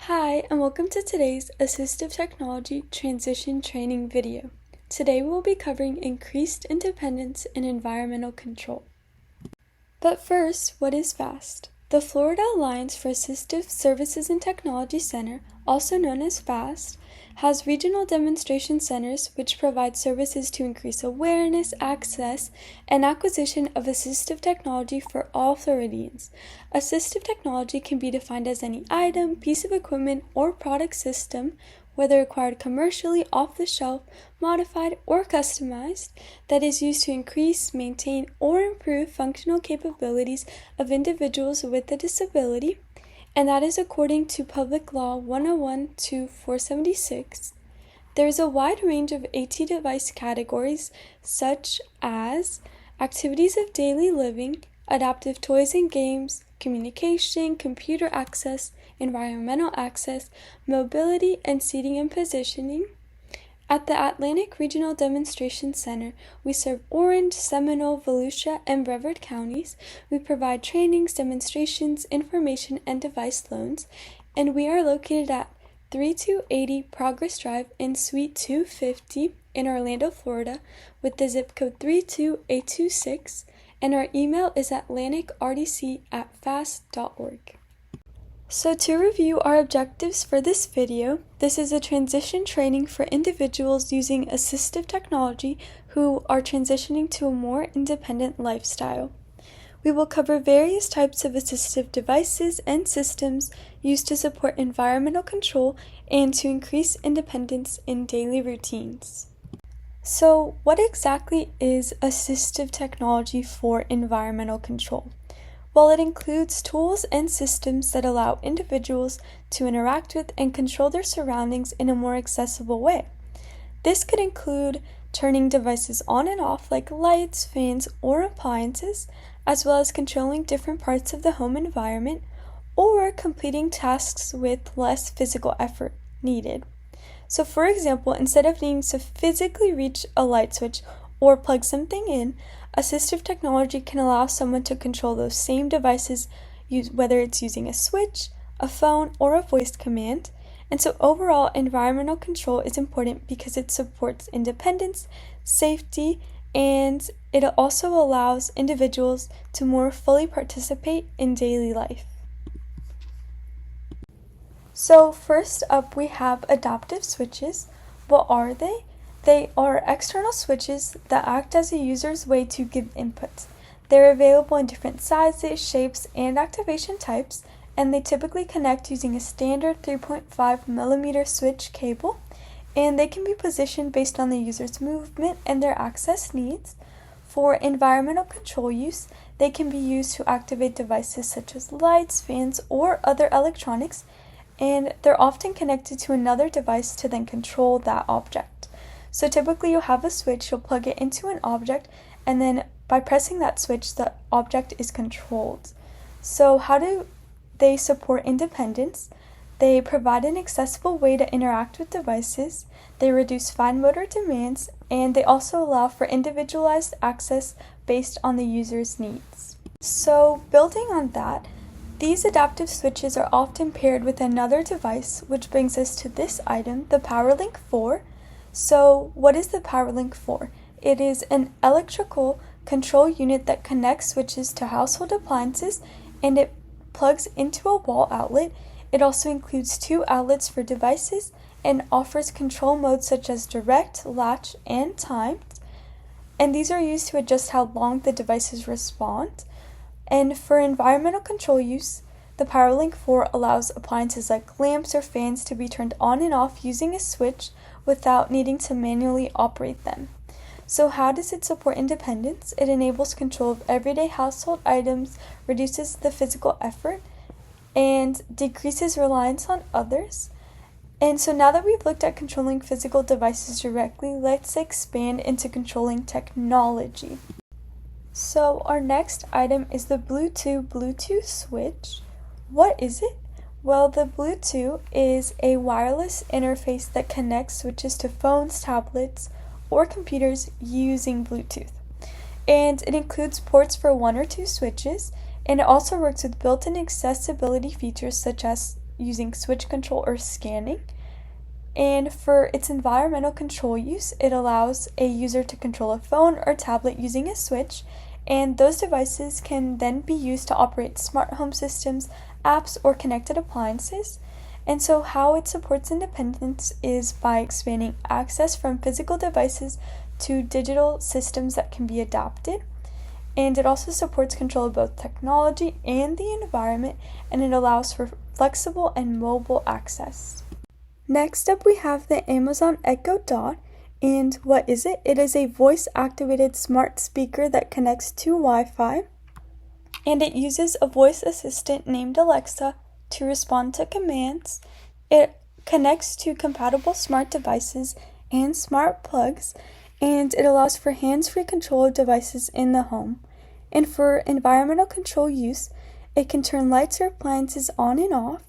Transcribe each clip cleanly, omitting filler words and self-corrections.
Hi, and welcome to today's Assistive Technology Transition Training video. Today we will be covering increased independence in environmental control. But first, what is FAAST? The Florida Alliance for Assistive Services and Technology Center, also known as FAAST, has regional demonstration centers which provide services to increase awareness, access, and acquisition of assistive technology for all Floridians. Assistive technology can be defined as any item, piece of equipment, or product system, whether acquired commercially, off the shelf, modified, or customized, that is used to increase, maintain, or improve functional capabilities of individuals with a disability, and that is according to Public Law 101-476. There is a wide range of AT device categories such as activities of daily living, adaptive toys and games, communication, computer access, environmental access, mobility, and seating and positioning. At the Atlantic Regional Demonstration Center, we serve Orange, Seminole, Volusia, and Brevard counties. We provide trainings, demonstrations, information, and device loans, and we are located at 3280 Progress Drive in Suite 250 in Orlando, Florida, with the zip code 32826, and our email is atlanticrdc@faast.org. So to review our objectives for this video, this is a transition training for individuals using assistive technology who are transitioning to a more independent lifestyle. We will cover various types of assistive devices and systems used to support environmental control and to increase independence in daily routines. So, what exactly is assistive technology for environmental control? Well, it includes tools and systems that allow individuals to interact with and control their surroundings in a more accessible way. This could include turning devices on and off like lights, fans, or appliances, as well as controlling different parts of the home environment, or completing tasks with less physical effort needed. So for example, instead of needing to physically reach a light switch or plug something in, assistive technology can allow someone to control those same devices, whether it's using a switch, a phone, or a voice command. And so overall, environmental control is important because it supports independence, safety, and it also allows individuals to more fully participate in daily life. So first up, we have adaptive switches. What are they? They are external switches that act as a user's way to give input. They're available in different sizes, shapes, and activation types, and they typically connect using a standard 3.5mm switch cable, and they can be positioned based on the user's movement and their access needs. For environmental control use, they can be used to activate devices such as lights, fans, or other electronics, and they're often connected to another device to then control that object. So typically you'll have a switch, you'll plug it into an object, and then by pressing that switch, the object is controlled. So how do they support independence? They provide an accessible way to interact with devices, they reduce fine motor demands, and they also allow for individualized access based on the user's needs. So building on that, these adaptive switches are often paired with another device, which brings us to this item, the PowerLink 4. So what is the PowerLink 4? It is an electrical control unit that connects switches to household appliances, and it plugs into a wall outlet. It also includes 2 outlets for devices and offers control modes such as direct, latch, and timed. And these are used to adjust how long the devices respond. And for environmental control use, the PowerLink 4 allows appliances like lamps or fans to be turned on and off using a switch without needing to manually operate them. So how does it support independence? It enables control of everyday household items, reduces the physical effort, and decreases reliance on others. And so now that we've looked at controlling physical devices directly, let's expand into controlling technology. So our next item is the Bluetooth switch. What is it? Well, the Bluetooth is a wireless interface that connects switches to phones, tablets, or computers using Bluetooth. And it includes ports for 1 or 2 switches, and it also works with built-in accessibility features such as using switch control or scanning. And for its environmental control use, it allows a user to control a phone or tablet using a switch, and those devices can then be used to operate smart home systems, apps, or connected appliances. And so how it supports independence is by expanding access from physical devices to digital systems that can be adapted. And it also supports control of both technology and the environment, and it allows for flexible and mobile access. Next up, we have the Amazon Echo Dot. And what is it? It is a voice-activated smart speaker that connects to Wi-Fi. And it uses a voice assistant named Alexa to respond to commands. It connects to compatible smart devices and smart plugs. And it allows for hands-free control of devices in the home. And for environmental control use, it can turn lights or appliances on and off.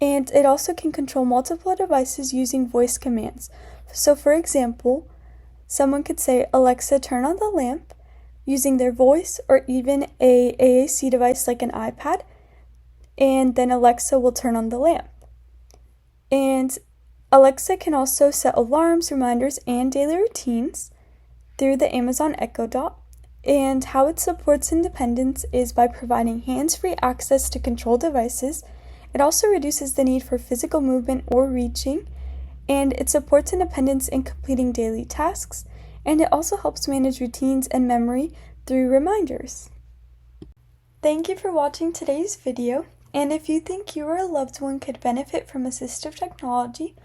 And it also can control multiple devices using voice commands. So for example, someone could say, Alexa, turn on the lamp, using their voice or even a AAC device like an iPad, and then Alexa will turn on the lamp. And Alexa can also set alarms, reminders, and daily routines through the Amazon Echo Dot. And how it supports independence is by providing hands-free access to control devices. It also reduces the need for physical movement or reaching, and it supports independence in completing daily tasks, and it also helps manage routines and memory through reminders. Thank you for watching today's video, and if you think you or a loved one could benefit from assistive technology,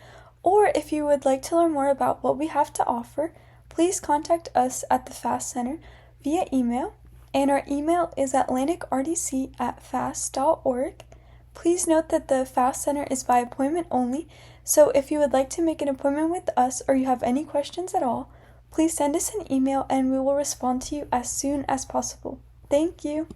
or if you would like to learn more about what we have to offer, please contact us at the FAAST Center via email, and our email is atlanticrdc@faast.org. Please note that the FAAST Center is by appointment only, so if you would like to make an appointment with us or you have any questions at all, please send us an email and we will respond to you as soon as possible. Thank you.